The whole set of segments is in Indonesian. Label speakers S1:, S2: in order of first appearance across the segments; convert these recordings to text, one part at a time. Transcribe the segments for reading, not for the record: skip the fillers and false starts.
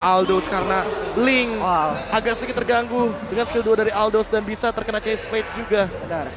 S1: Aldos karena Link agak sedikit terganggu dengan skill 2 dari Aldos dan bisa terkena chase fade juga.
S2: Benar.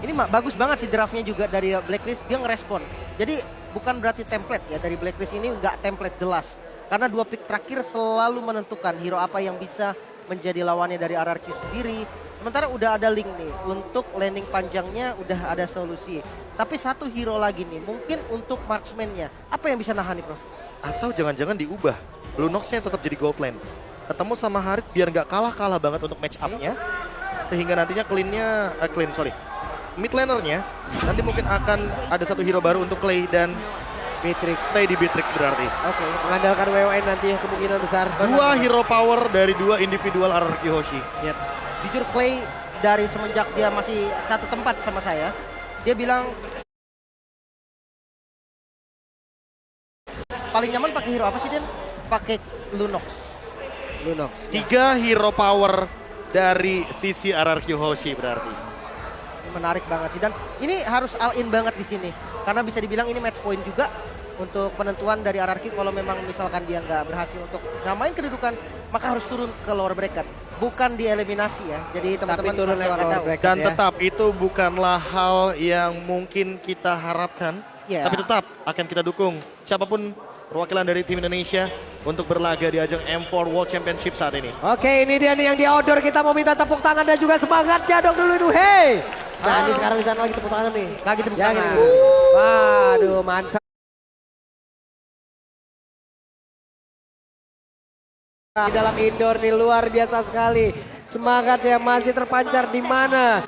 S2: Ini bagus banget sih draftnya juga dari Blacklist, dia ngerespon. Jadi bukan berarti template ya, dari Blacklist ini nggak template jelas. Karena 2 pick terakhir selalu menentukan hero apa yang bisa menjadi lawannya dari RRQ sendiri. Sementara udah ada Link nih, untuk landing panjangnya udah ada solusi. Tapi satu hero lagi nih, mungkin untuk marksman-nya. Apa yang bisa nahan nih, Prof?
S1: Atau jangan-jangan diubah, Lunox-nya tetap jadi gold lane. Ketemu sama Harit biar nggak kalah-kalah banget untuk match up-nya. Sehingga nantinya mid laner-nya nanti mungkin akan ada satu hero baru untuk Clay dan
S3: Beatrix.
S1: stay di Beatrix berarti.
S3: Oke, mengandalkan WON nanti ya kemungkinan besar.
S1: Dua hero power dari dua individual RRQ Hoshi.
S2: Yep. Jujur Clay dari semenjak dia masih satu tempat sama saya, dia bilang paling nyaman pakai hero apa sih, Den? Pakai Lunox.
S3: Lunox.
S1: 3 hero power dari sisi RRQ Hoshi berarti.
S2: Menarik banget sih, dan ini harus all in banget di sini karena bisa dibilang ini match point juga untuk penentuan dari RRQ. Kalau memang misalkan dia nggak berhasil untuk nyamain kedudukan, maka harus turun ke lower bracket, bukan dieliminasi ya. Jadi teman-teman
S3: turun lewat lower bracket
S1: dan
S3: ya.
S1: tetap itu bukanlah hal yang mungkin kita harapkan, tapi tetap akan kita dukung siapapun perwakilan dari tim Indonesia untuk berlaga di ajang M4 World Championship saat ini.
S3: Oke, ini dia nih yang di outdoor, kita mau minta tepuk tangan dan juga semangat jadok dulu itu. Hey! Nah, ini sekarang di sana lagi tepuk tangan nih.
S2: Lagi tepuk
S3: Ya,
S2: tangan.
S3: gini. Waduh, mantap. Di dalam indoor nih luar biasa sekali. Semangat yang masih terpancar di mana?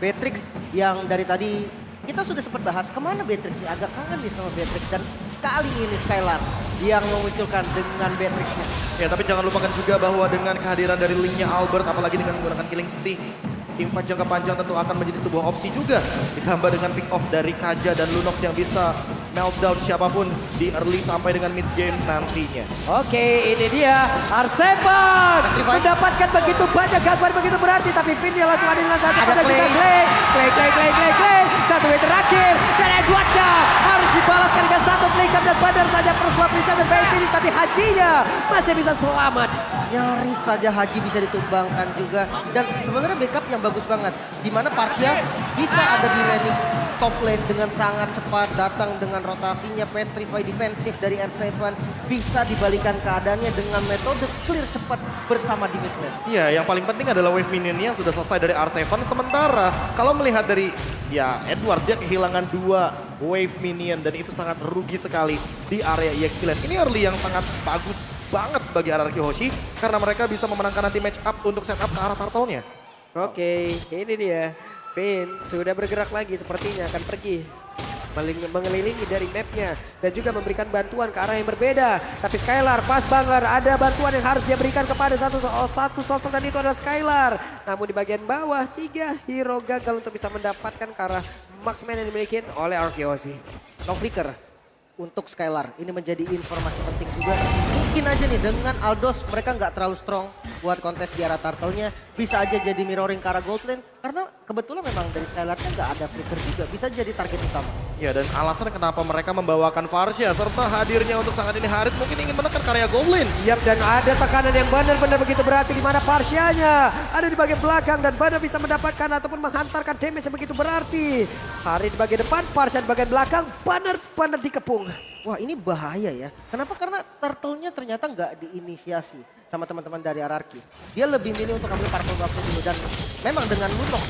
S2: Beatrix yang dari tadi kita sudah sempat bahas kemana Beatrix nih, agak kangen nih sama Beatrix, dan kali ini Skylar yang memunculkan dengan Beatrixnya.
S1: Ya, tapi jangan lupakan juga bahwa dengan kehadiran dari Linknya Albert, apalagi dengan menggunakan killing spree, impact jangka panjang tentu akan menjadi sebuah opsi juga. Ditambah dengan pick off dari Kaja dan Lunox yang bisa meltdown siapapun di early sampai dengan mid game nantinya.
S3: Oke, ini dia R7 mendapatkan begitu banyak gangguan begitu berarti, tapi Vin dia langsung ada satu
S2: Ada Clay.
S3: Clay. Satu wave terakhir dan Edwardnya harus dibalaskan dengan satu flicker dan Badar saja persuap bisa dan ini, tapi Hajinya masih bisa selamat.
S2: Nyaris saja Haji bisa ditumbangkan juga, dan sebenarnya backup yang bagus banget, dimana Parsia bisa ada di landing top lane dengan sangat cepat, datang dengan rotasinya petrify defensif dari R7, bisa dibalikan keadaannya dengan metode clear cepat bersama di mid lane.
S1: Iya, yang paling penting adalah wave minionnya sudah selesai dari R7. Sementara kalau melihat dari Edward, dia kehilangan 2 wave minion dan itu sangat rugi sekali di area EXP lane. Ini early yang sangat bagus banget bagi RRQ Hoshi karena mereka bisa memenangkan nanti match up untuk setup ke arah turtle-nya.
S3: Oke, ini dia. Vin sudah bergerak lagi, sepertinya akan pergi mengelilingi dari mapnya dan juga memberikan bantuan ke arah yang berbeda. Tapi Skylar pas banget, ada bantuan yang harus dia berikan kepada satu sosok dan itu adalah Skylar. Namun di bagian bawah 3 hero gagal untuk bisa mendapatkan ke arah marksman yang dimiliki oleh Arkeosi.
S2: No flicker untuk Skylar, ini menjadi informasi penting juga. Mungkin aja nih dengan Aldos mereka nggak terlalu strong buat kontes di arah turtle-nya, bisa aja jadi mirroring ke arah gold lane karena kebetulan memang dari Skylar-nya nggak ada flicker juga, bisa jadi target utama.
S1: Ya, dan alasan kenapa mereka membawakan Varsha serta hadirnya untuk saat ini Harit mungkin ingin menekan karya gold lane.
S3: Yap, dan ada tekanan yang benar-benar begitu berarti di mana Parsianya ada di bagian belakang dan benar bisa mendapatkan ataupun menghantarkan damage yang begitu berarti. Harit di bagian depan, Parsia di bagian belakang, benar-benar dikepung.
S2: Wah, ini bahaya ya. Kenapa? Karena turtle-nya ternyata nggak diinisiasi sama teman-teman dari RRQ. Dia lebih milih untuk ambil purple buff dulu, dan memang dengan Lunox,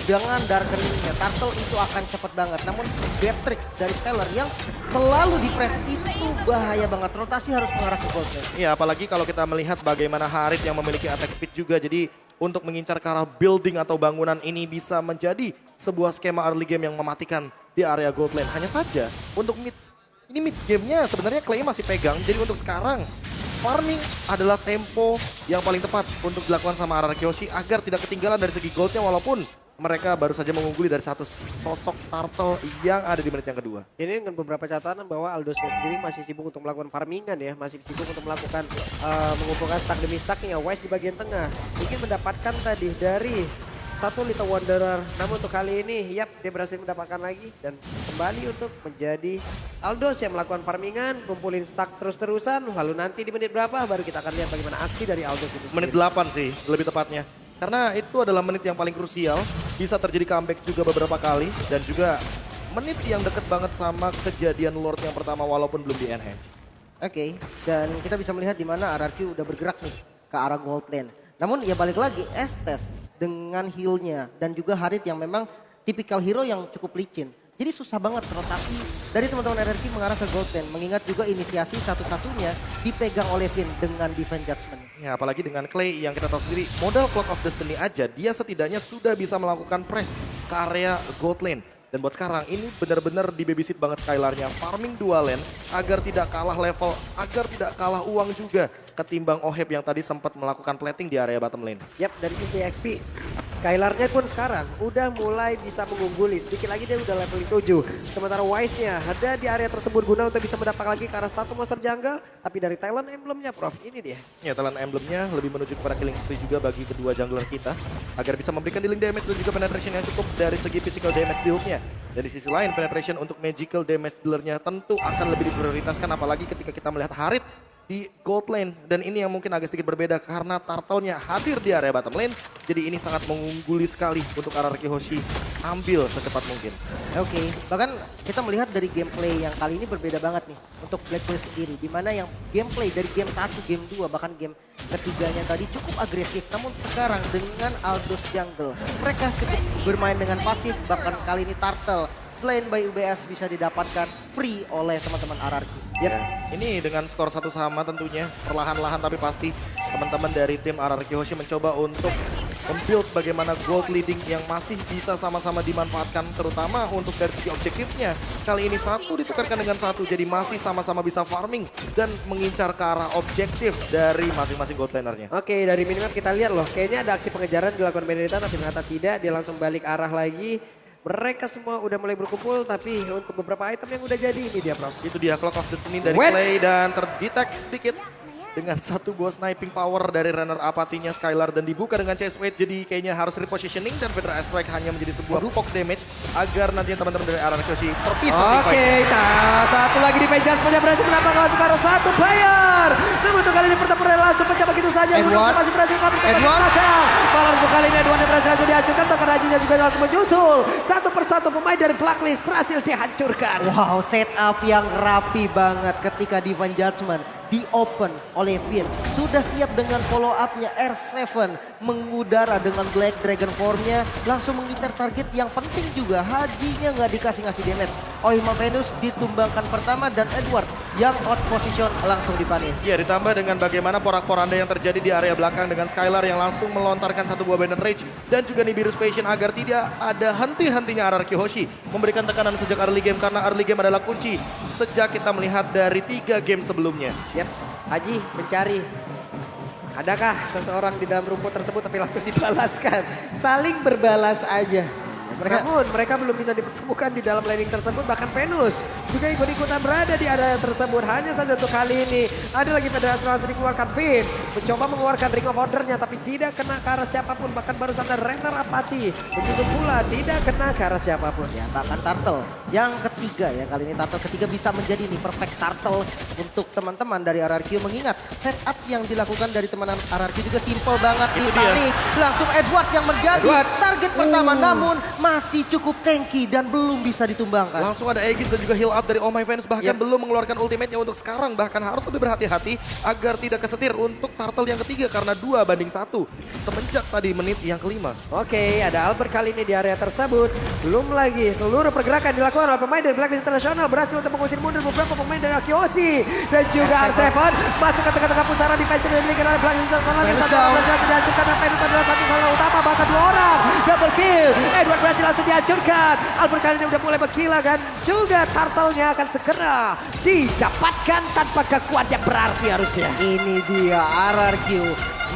S2: dengan darkeningnya turtle itu akan cepet banget. Namun Beatrix dari Skylar yang selalu di press itu bahaya banget. Rotasi harus mengarah ke gold lane.
S1: Ya, apalagi kalau kita melihat bagaimana Harit yang memiliki attack speed juga. Jadi untuk mengincar ke arah building atau bangunan ini bisa menjadi sebuah skema early game yang mematikan di area gold lane. Hanya saja untuk mid gamenya sebenarnya Clay masih pegang. Jadi untuk sekarang farming adalah tempo yang paling tepat untuk dilakukan sama RRQ Hoshi agar tidak ketinggalan dari segi goldnya, walaupun mereka baru saja mengungguli dari satu sosok turtle yang ada di menit yang kedua.
S3: Ini dengan beberapa catatan bahwa Aldosnya sendiri masih sibuk untuk melakukan farmingan ya, masih sibuk untuk melakukan mengumpulkan stack demi stacknya. Wise di bagian tengah ingin mendapatkan tadi dari satu Little Wanderer. Namun untuk kali ini, yap, dia berhasil mendapatkan lagi. Dan kembali untuk menjadi Aldos yang melakukan farmingan, kumpulin stack terus-terusan. Lalu nanti di menit berapa baru kita akan lihat bagaimana aksi dari Aldos itu
S1: Menit
S3: sendiri.
S1: 8 sih, lebih tepatnya. Karena itu adalah menit yang paling krusial. Bisa terjadi comeback juga beberapa kali. Dan juga menit yang deket banget sama kejadian Lord yang pertama walaupun belum di-enhance.
S2: Oke, dan kita bisa melihat di mana RRQ udah bergerak nih ke arah gold lane. Namun ya balik lagi, Estes dengan heal-nya dan juga Harit yang memang tipikal hero yang cukup licin. Jadi susah banget rotasi dari teman-teman RRQ mengarah ke gold lane. Mengingat juga inisiasi satu-satunya dipegang oleh Finn dengan Divine Judgment.
S1: Ya apalagi dengan Clay yang kita tahu sendiri, modal Clock of Destiny aja dia setidaknya sudah bisa melakukan press ke area gold lane. Dan buat sekarang ini benar-benar dibabysit banget Skylarnya. Farming dua lane agar tidak kalah level, agar tidak kalah uang juga. Ketimbang Oheb yang tadi sempat melakukan plating di area bottom lane.
S3: Yap, dari sisi XP. Skylarnya pun sekarang udah mulai bisa mengungguli. Sedikit lagi dia udah level 7. Sementara Wise-nya ada di area tersebut guna untuk bisa mendapat lagi ke arah satu monster jungle. Tapi dari talent emblemnya Prof, ini dia.
S1: Ya talent emblemnya lebih menuju kepada killing spree juga bagi kedua jungler kita. Agar bisa memberikan dealing damage dan juga penetration yang cukup dari segi physical damage build-nya. Dan di sisi lain penetration untuk magical damage dealer-nya tentu akan lebih diprioritaskan. Apalagi ketika kita melihat Harit di gold lane. Dan ini yang mungkin agak sedikit berbeda karena turtle-nya hadir di area bottom lane. Jadi ini sangat mengungguli sekali untuk RRQ Hoshi ambil secepat mungkin.
S2: Oke, bahkan kita melihat dari gameplay yang kali ini berbeda banget nih untuk Blacklist sendiri. Dimana yang gameplay dari game 1, game 2, bahkan game ketiganya tadi cukup agresif. Namun sekarang dengan Aldos Jungle, mereka cukup bermain dengan pasif. Bahkan kali ini Turtle selain by UBS bisa didapatkan free oleh teman-teman RRQ.
S1: Ya, ini dengan skor satu sama tentunya perlahan-lahan tapi pasti teman-teman dari tim RRQ Hoshi mencoba untuk membuild bagaimana gold leading yang masih bisa sama-sama dimanfaatkan terutama untuk dari segi objektifnya. Kali ini satu ditukarkan dengan satu jadi masih sama-sama bisa farming dan mengincar ke arah objektif dari masing-masing gold lanernya.
S3: Oke, dari minimap kita lihat loh, kayaknya ada aksi pengejaran dilakukan Benedetta tapi ternyata tidak, dia langsung balik arah lagi. Mereka semua udah mulai berkumpul tapi untuk beberapa item yang udah jadi ini dia Prof.
S1: Itu dia Clock of Destiny dari
S3: Wets.
S1: Clay dan terdetek sedikit dengan satu buah sniping power dari runner apatinya Skylar dan dibuka dengan chase weight jadi kayaknya harus repositioning dan Federal Strike hanya menjadi sebuah poke damage agar nantinya teman-teman dari RRQ Hoshi terpisah di
S3: Oke,
S1: fight.
S3: nah satu lagi di Pejas punya berhasil mendapatkan langsung ke arah satu player. Namun untuk kali ini pertempuran langsung pecah begitu saja.
S2: Edward.
S3: Masih berhasil kabur ke
S2: Edward.
S3: belakang. Malah untuk kali ini Edward yang berhasil langsung dihancurkan. Bahkan Rajinya juga langsung menyusul. Satu persatu pemain dari Blacklist berhasil dihancurkan.
S2: Wow, setup yang rapi banget ketika Divine Judgment di open oleh Finn. Sudah siap dengan follow up-nya R7 mengudara dengan Black Dragon Form-nya. Langsung mengincar target yang penting juga. Hajinya nggak dikasih damage. Oima Venus ditumbangkan pertama dan Edward yang out position langsung dipanis.
S1: Ya ditambah dengan bagaimana porak-poranda yang terjadi di area belakang dengan Skylar yang langsung melontarkan satu buah Bandit Rage dan juga Nibiru's Passion agar tidak ada henti-hentinya RRQ Hoshi memberikan tekanan sejak early game karena early game adalah kunci sejak kita melihat dari 3 game sebelumnya.
S3: Yap, Haji mencari. Adakah seseorang di dalam rumput tersebut tapi langsung dibalaskan. Saling berbalas aja. Mereka belum bisa dipertemukan di dalam landing tersebut. Bahkan Venus juga ikut-ikutan berada di area tersebut. Hanya saja untuk kali ini ada lagi Federal langsung dikeluarkan. Finn mencoba mengeluarkan Ring of Order-nya tapi tidak kena ke arah siapapun. Bahkan barusan ada Renner Apati menyusul pula tidak kena ke arah siapapun.
S2: Ya, bahkan Turtle yang ketiga ya, kali ini Turtle ketiga bisa menjadi nih perfect Turtle untuk teman-teman dari RRQ. Mengingat setup yang dilakukan dari teman RRQ juga simple banget. Ditarik langsung Edward yang menjadi
S3: Edward.
S2: target pertama, namun masih cukup tanky dan belum bisa ditumbangkan.
S1: Langsung ada Aegis dan juga heal up dari Oh My Fans bahkan belum mengeluarkan ultimate-nya untuk sekarang. Bahkan harus lebih berhati-hati agar tidak kesetir untuk Turtle yang ketiga karena 2-1 semenjak tadi menit yang kelima.
S3: Oke, ada Albert kali ini di area tersebut. Belum lagi seluruh pergerakan dilakukan oleh pemain dari Blacklist International berhasil untuk mengusir mundur beberapa pemain dari Akiosi dan juga R7 masuk ke tengah-tengah pusara defense yang dimiliki oleh Blacklist International.
S2: Venus down.
S3: Dihancurkan dan Venus adalah satu salah utama bahkan 2 orang double kill. Edward berhasil langsung dihancurkan. Albert kali ini udah mulai berkilah dan juga Turtle-nya akan segera didapatkan tanpa kekuatan yang berarti harusnya.
S2: Ini dia RRQ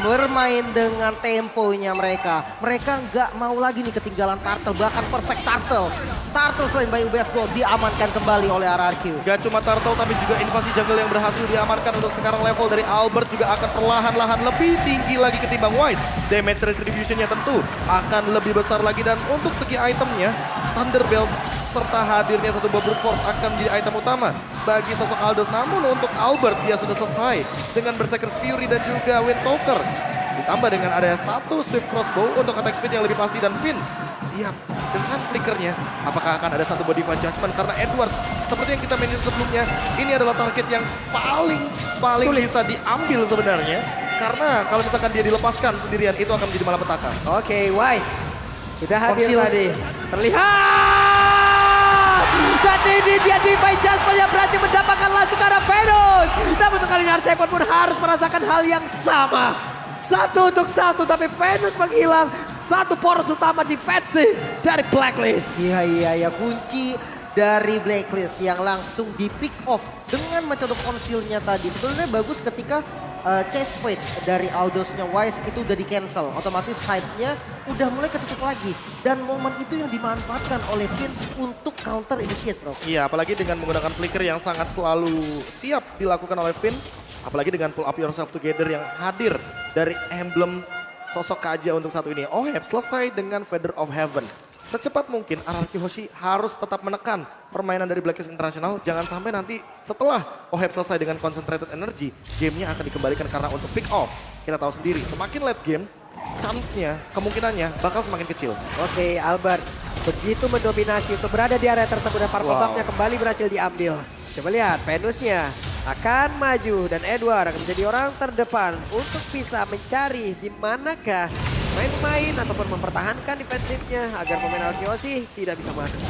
S2: bermain dengan temponya mereka. Mereka nggak mau lagi nih ketinggalan Turtle, bahkan perfect Turtle. Turtle selain by UBS Gold diamankan kembali oleh RRQ.
S1: Gak cuma Turtle tapi juga invasi jungle yang berhasil diamankan untuk sekarang level dari Albert juga akan perlahan-lahan lebih tinggi lagi ketimbang Wise. Damage retribution-nya tentu akan lebih besar lagi dan untuk segi itemnya Thunderbelt serta hadirnya satu Brute Force akan menjadi item utama bagi sosok Aldos. Namun untuk Albert dia sudah selesai dengan Berserker's Fury dan juga Windtalker. Ditambah dengan adanya satu Swift Crossbow untuk attack speed yang lebih pasti dan Finn siap dengan flickernya. Apakah akan ada satu Body Judgment karena Edward seperti yang kita mainin sebelumnya ini adalah target yang paling
S3: Sulit.
S1: bisa diambil sebenarnya. Karena kalau misalkan dia dilepaskan sendirian itu akan menjadi malapetaka.
S3: Oke, Wise sudah hadir
S2: Konsil.
S3: tadi. Terlihat! Dan ini dia Divine Jasper yang berhasil mendapatkan langsung ke arah Venus. Namun untuk kali ini R7 pun harus merasakan hal yang sama. 1 untuk 1 tapi Venus menghilang satu poros utama defensif dari Blacklist.
S2: Iya, kunci dari Blacklist yang langsung di pick off dengan metode konsilnya tadi. Sebenarnya bagus ketika chase fade dari Aldosnya Wise itu udah di cancel. Otomatis hype-nya udah mulai ketutup lagi. Dan momen itu yang dimanfaatkan oleh Finn untuk counter initiate, bro.
S1: Iya, apalagi dengan menggunakan flicker yang sangat selalu siap dilakukan oleh Finn. Apalagi dengan pull up yourself together yang hadir dari emblem sosok Kaja untuk satu ini. Oheb selesai dengan Feather of Heaven. Secepat mungkin RRQ Hoshi harus tetap menekan permainan dari Blacklist International. Jangan sampai nanti setelah Oheb selesai dengan concentrated energy, gamenya akan dikembalikan karena untuk pick off. Kita tahu sendiri, semakin late game, chance-nya, kemungkinannya bakal semakin kecil.
S3: Oke, Albert begitu mendominasi untuk berada di area tersebut dan para pembaknya kembali berhasil diambil. Coba lihat, Venusnya akan maju dan Edward akan menjadi orang terdepan untuk bisa mencari di manakah main-main ataupun mempertahankan defensifnya agar pemain Arkeosi tidak bisa masuk.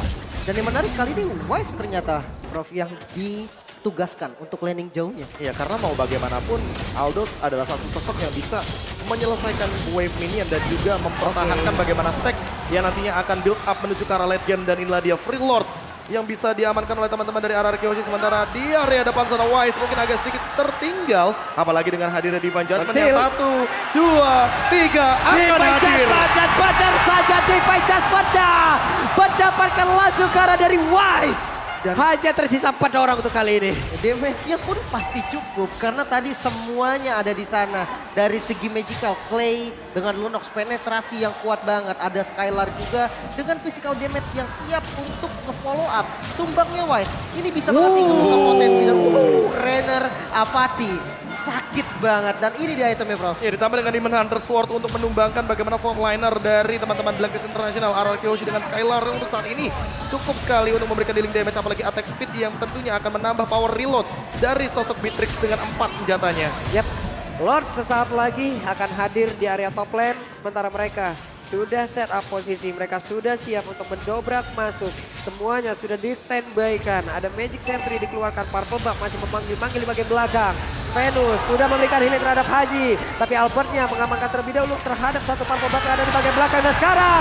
S2: Dan yang menarik kali ini Wise ternyata, Prof, yang ditugaskan untuk landing jauhnya.
S1: Iya, karena mau bagaimanapun Aldos adalah satu sosok yang bisa menyelesaikan wave minion dan juga mempertahankan bagaimana stack yang nantinya akan build up menuju ke arah late game. Dan inilah dia Free Lord yang bisa diamankan oleh teman-teman dari RRQ Hoshi. Sementara di area depan sana Wise mungkin agak sedikit tertinggal. Apalagi dengan hadirnya Divine Judgment yang 1, 2, 3 akan
S3: Divine
S1: hadir.
S3: Jasper dan benar saja Divine Jasper mendapatkan langsung ke arah dari Wise.
S2: Dan
S3: hanya tersisa 4 orang untuk kali ini.
S2: damage-nya pun pasti cukup karena tadi semuanya ada di sana. Dari segi magical, Clay dengan Lunox penetrasi yang kuat banget. Ada Skylar juga dengan physical damage yang siap untuk nge-follow up. Tumbangnya Wise, ini bisa banget membuka potensi dan Renner apati. Sakit banget dan ini dia itemnya, Bro.
S1: Ya, ditambah dengan Demon Hunter Sword untuk menumbangkan bagaimana frontliner dari teman-teman Blacklist International RRQ Hoshi dengan Skylar untuk saat ini cukup sekali untuk memberikan dealing damage, apalagi attack speed yang tentunya akan menambah power reload dari sosok Beatrix dengan 4 senjatanya.
S3: Yap, Lord sesaat lagi akan hadir di area top lane sementara mereka sudah set up posisi, mereka sudah siap untuk mendobrak masuk. Semuanya sudah di standby kan. Ada Magic Sentry dikeluarkan, Purple Buff masih memanggil-manggil di bagian belakang. Venus sudah memberikan healing terhadap Haji, tapi Albertnya mengamankan terlebih dahulu terhadap satu Purple Buff yang ada di bagian belakang. Dan sekarang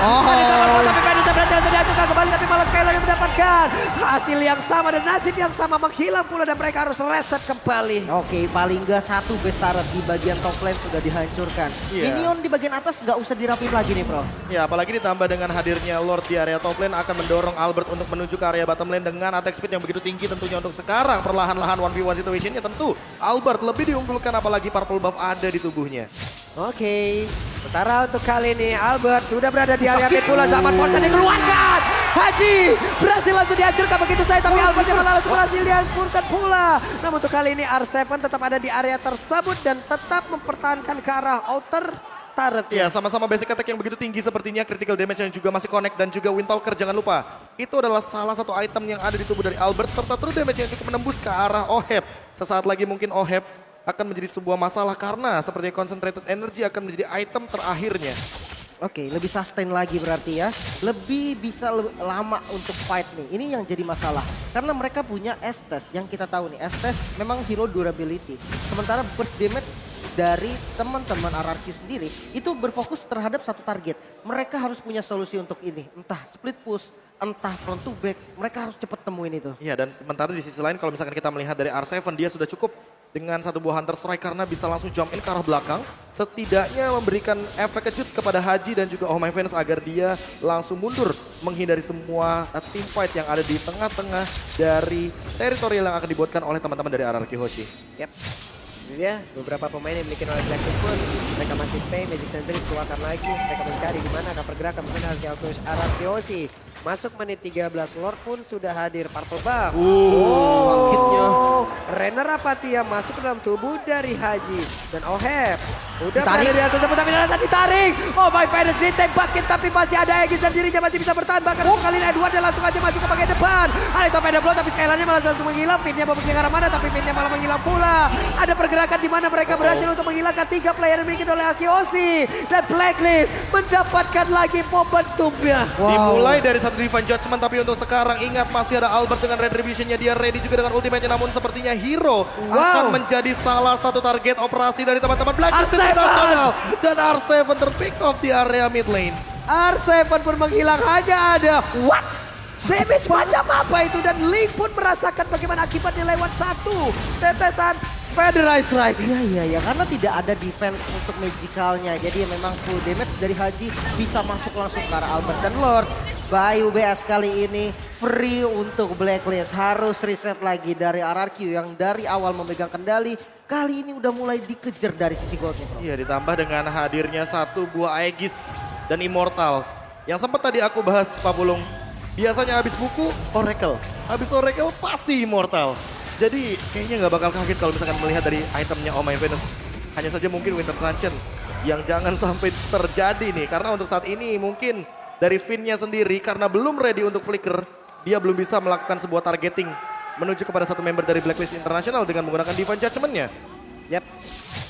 S3: tapi Venus berhasil diaturkan kembali, tapi malah Skylar yang mendapatkan hasil yang sama dan nasib yang sama, menghilang pula dan mereka harus reset kembali.
S2: Oke, paling nggak satu base turret di bagian top lane sudah dihancurkan.
S1: Iya.
S2: Minion di bagian atas nggak usah dirapin lagi nih, Bro.
S1: Ya, apalagi ditambah dengan hadirnya Lord di area top lane akan mendorong Albert untuk menuju ke area bottom lane dengan attack speed yang begitu tinggi tentunya untuk sekarang. Perlahan-lahan 1v1 situationnya tentu Albert lebih diunggulkan apalagi purple buff ada di tubuhnya.
S3: Oke, sementara untuk kali ini Albert sudah berada di area mid pula, zaman Forza dikeluarkan. Haji berhasil langsung dihancurkan begitu saja, tapi Albert yang malah langsung berhasil dihancurkan pula. Namun untuk kali ini R7 tetap ada di area tersebut dan tetap mempertahankan ke arah outer turret.
S1: Ya, sama-sama basic attack yang begitu tinggi sepertinya, critical damage yang juga masih connect dan juga Windtalker jangan lupa. Itu adalah salah satu item yang ada di tubuh dari Albert serta true damage yang cukup menembus ke arah Oheb. Sesaat lagi mungkin Oheb akan menjadi sebuah masalah karena seperti concentrated energy akan menjadi item terakhirnya.
S2: Oke, lebih sustain lagi berarti ya. Lebih bisa lama untuk fight nih. Ini yang jadi masalah. Karena mereka punya Estes yang kita tahu nih. Estes memang hero durability. Sementara burst damage dari teman-teman RRQ sendiri itu berfokus terhadap satu target. Mereka harus punya solusi untuk ini. Entah split push, entah front to back. Mereka harus cepat temuin itu.
S1: Iya, dan sementara di sisi lain kalau misalkan kita melihat dari R7 dia sudah cukup dengan satu buah Hunter Strike karena bisa langsung jump in ke arah belakang. Setidaknya memberikan efek kejut kepada Haji dan juga Oh My Fans agar dia langsung mundur menghindari semua team fight yang ada di tengah-tengah dari teritorial yang akan dibuatkan oleh teman-teman dari RRQ Hoshi.
S3: Yap. Ini dia beberapa pemain yang dimiliki oleh Blacklist pun mereka masih stay, Magic Sentry keluarkan lagi, mereka mencari di mana akan pergerakan pemain RRQ Hoshi. Masuk menit 13, Lord pun sudah hadir, Purple Buff.
S1: Sakitnya.
S3: Renner Apatia masuk ke dalam tubuh dari Haji dan Oheb. Udah
S2: Ditarik.
S3: berada di atas tapi ternyata ditarik. Oh my goodness, ditembakin tapi masih ada Aegis dan dirinya masih bisa bertahan. Bahkan kali ini Edward dia langsung aja masuk ke bagian depan. Alito Pedablo tapi Skylarnya malah langsung menghilang. Pinnya mau pergi ke arah mana tapi pinnya malah menghilang pula. Ada pergerakan di mana mereka berhasil untuk menghilangkan 3 player yang dimiliki oleh Akiosi. Dan Blacklist mendapatkan lagi momentumnya.
S1: Dimulai dari satu Divine Judgment, tapi untuk sekarang ingat masih ada Albert dengan Retribution-nya. Dia ready juga dengan ultimate-nya, namun sepertinya Hero akan menjadi salah satu target operasi dari teman-teman Blacklist International. Dan R7 terpick off di area mid lane.
S3: R7 pun menghilang, hanya ada what? Damage macam apa itu? Dan Link pun merasakan bagaimana akibatnya lewat satu tetesan Federal Strike.
S2: Iya, karena tidak ada defense untuk magicalnya. Jadi memang full damage dari Haji bisa masuk langsung ke arah Albert dan Lord. By UBS kali ini free untuk Blacklist. Harus reset lagi dari RRQ yang dari awal memegang kendali. Kali ini udah mulai dikejar dari sisi goldnya, bro.
S1: Iya, ditambah dengan hadirnya satu buah Aegis dan Immortal. Yang sempat tadi aku bahas, Pak Pulung. Biasanya habis buku, Oracle. Habis Oracle pasti Immortal. Jadi kayaknya nggak bakal kaget kalau misalkan melihat dari itemnya Oh My Venus. Hanya saja mungkin Winter Truncheon yang jangan sampai terjadi nih. Karena untuk saat ini mungkin dari Finn-nya sendiri karena belum ready untuk flicker, dia belum bisa melakukan sebuah targeting menuju kepada satu member dari Blacklist International dengan menggunakan Divine Judgment-nya.
S3: Yap,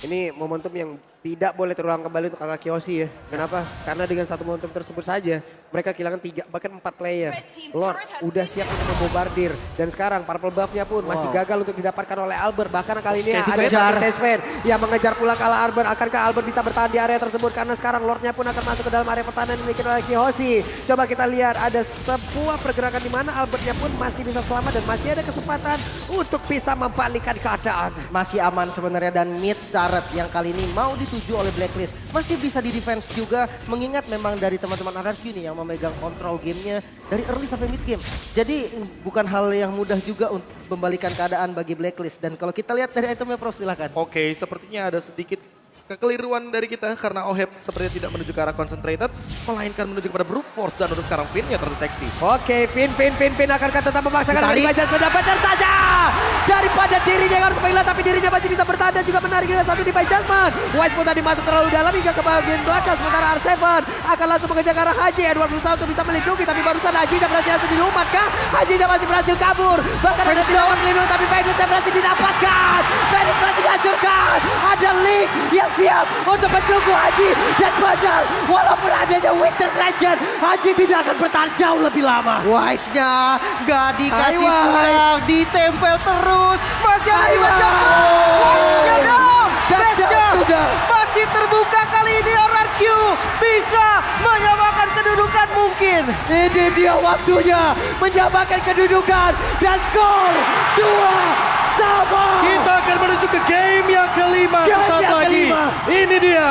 S3: ini momentum yang tidak boleh terulang kembali untuk Akiosi ya. Kenapa? Karena dengan satu momentum tersebut saja mereka kehilangan 3 bahkan 4 player. Lord udah siap untuk membombardir dan sekarang Purple Buff-nya pun masih gagal untuk didapatkan oleh Albert. Bahkan kali ini ada Chase Fan yang mengejar pulang kalah Albert. Akankah Albert bisa bertahan di area tersebut karena sekarang Lord-nya pun akan masuk ke dalam area pertahanan yang dimiliki oleh Akiosi. Coba kita lihat ada sebuah pergerakan di mana Albert-nya pun masih bisa selamat dan masih ada kesempatan untuk bisa membalikkan keadaan.
S2: Masih aman sebenarnya dan mid turret yang kali ini mau dituju oleh Blacklist. Masih bisa di defense juga mengingat memang dari teman-teman RRQ nih yang memegang kontrol gamenya dari early sampai mid game. Jadi bukan hal yang mudah juga untuk membalikan keadaan bagi Blacklist. Dan kalau kita lihat dari itemnya Prof silahkan.
S1: Oke, sepertinya ada sedikit kekeliruan dari kita karena Oheb sepertinya tidak menuju ke arah concentrated, melainkan menuju kepada brute force dan untuk sekarang Finn-nya terdeteksi.
S3: Oke, Pin akankah tetap memaksakan
S2: Ditarik.
S3: Divine Judgment benar saja. Daripada dirinya yang harus menghilang tapi dirinya masih bisa bertahan dan juga menarik dengan satu Divine Judgment. White pun tadi masuk terlalu dalam hingga ke bagian belakang sementara R7 akan langsung mengejar ke arah Haji. Edward berusaha untuk bisa melindungi tapi barusan Haji berhasil langsung dilumat kah? Haji masih berhasil kabur. Bahkan ada dilawan melindungi tapi Venus berhasil didapatkan. Venus berhasil dihancurkan. Ada Link yang siap untuk mendukung Haji dan benar walaupun adanya Winter Legend Haji tidak akan bertahan jauh lebih lama.
S2: Wise-nya gak dikasih
S3: Hai, Wise.
S2: pulang, ditempel terus. Masih ada
S3: Hai,
S2: Wise-nya.
S3: Wise.
S2: Wise-nya dong.
S3: Dan
S2: Wise-nya
S3: sudah.
S2: masih terbuka kali ini RRQ. Bisa menyamakan kedudukan mungkin.
S3: Ini dia waktunya menyamakan kedudukan dan skor 2-2.
S1: Kita akan menuju ke game yang kelima
S3: Game
S1: sesaat
S3: yang
S1: lagi.
S3: kelima.
S1: Ini dia